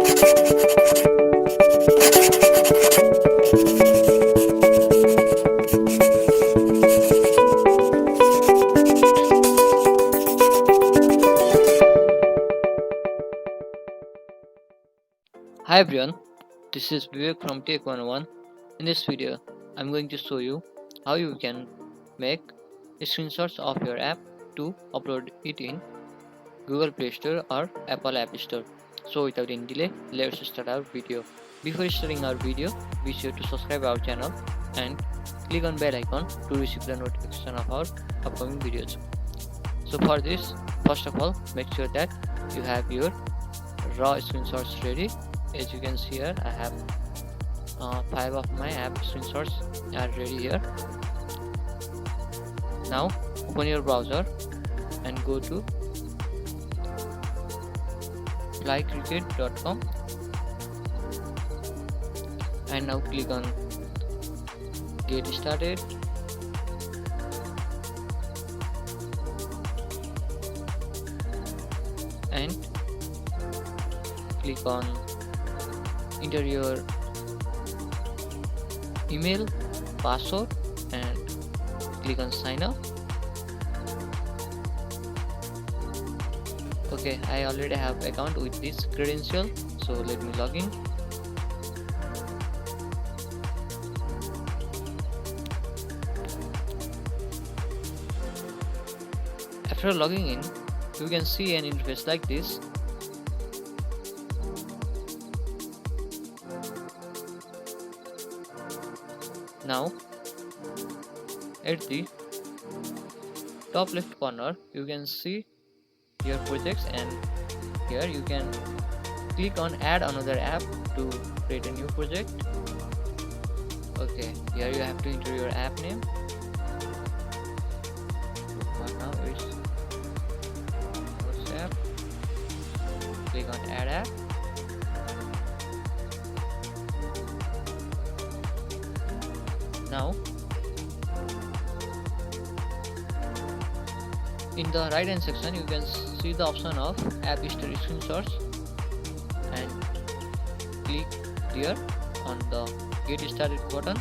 Hi everyone, this is Vivek from Take 101. In this video, I'm going to show you how you can make screenshots of your app to upload it in Google Playstore or Apple Appstore. So without any delay, let's start our video. Before starting our video, be sure to subscribe our channel and click on bell icon to receive the notification of our upcoming videos. So for this, first of all, make sure that you have your raw screenshots ready. As you can see here, I have 5 of my app screenshots are ready here. Now open your browser and go to flycricket.com and now click on get started. And click on enter your email, password and click on sign up. Okay, I already have account with this credential, so let me log in. After logging in, you can see an interface like this. Now at the top left corner you can see your projects, and here you can click on add another app to create a new project. Okay, here you have to enter your app name. For now it's WhatsApp. Click on add app. Now in the right hand section you can see the option of app history screenshots, and click here on the get started button.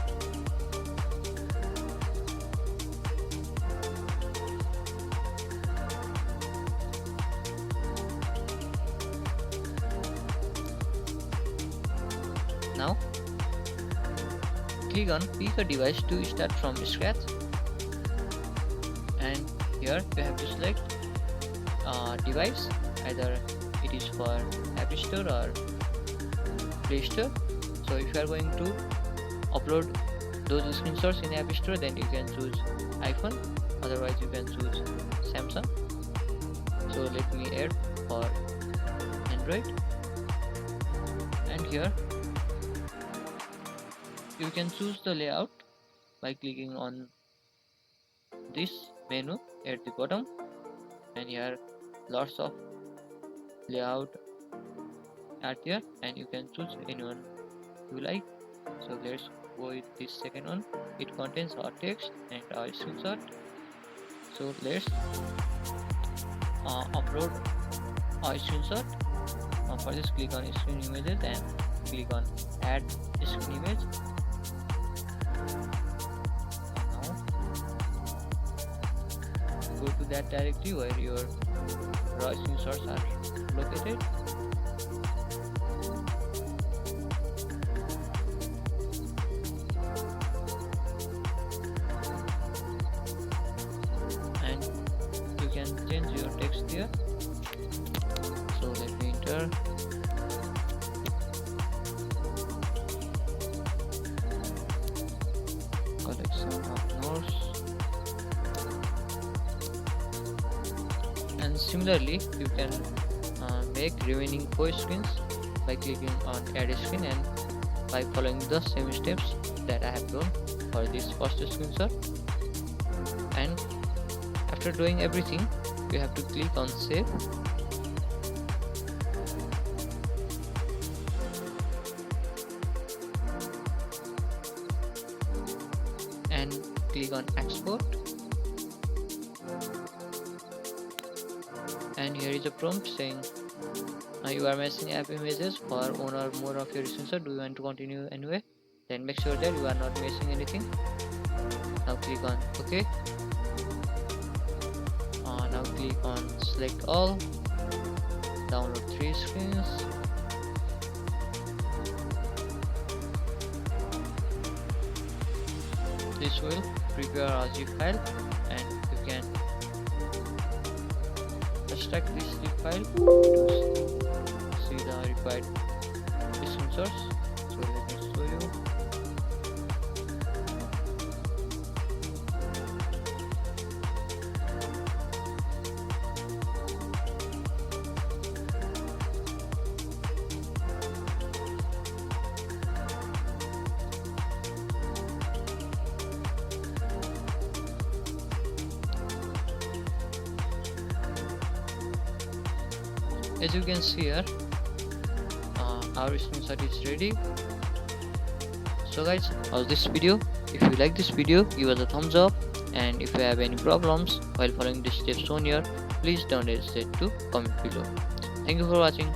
Now click on pick a device to start from scratch, and here you have to select device, either it is for App Store or Play Store. So if you are going to upload those screenshots in App Store, then you can choose iPhone, otherwise you can choose Samsung. So let me add for Android, and here you can choose the layout by clicking on this menu at the bottom, and here lots of layout are there, and you can choose anyone you like. So let's go with this second one. It contains our text and our screenshot. So let's upload our screenshot. For this, click on screen images and click on add screen image. Go to that directory where your raw screenshots are located. And you can change your text here. So let me enter collection of notes. And similarly you can make remaining 4 screens by clicking on add a screen and by following the same steps that I have done for this first screenshot. And after doing everything, you have to click on save, and click on export. And here is a prompt saying You are missing app images for one or more of your screenshot. Do you want to continue anyway? Then make sure that you are not missing anything. Now click on OK. Now click on select all. Download 3 screens. This will prepare a zip file, and you can extract this zip file to see the required screenshots. So let me show you. As you can see here, our screenshot is ready. So guys, how's this video? If you like this video, give us a thumbs up, and if you have any problems while following the steps shown here, please don't hesitate to comment below. Thank you for watching.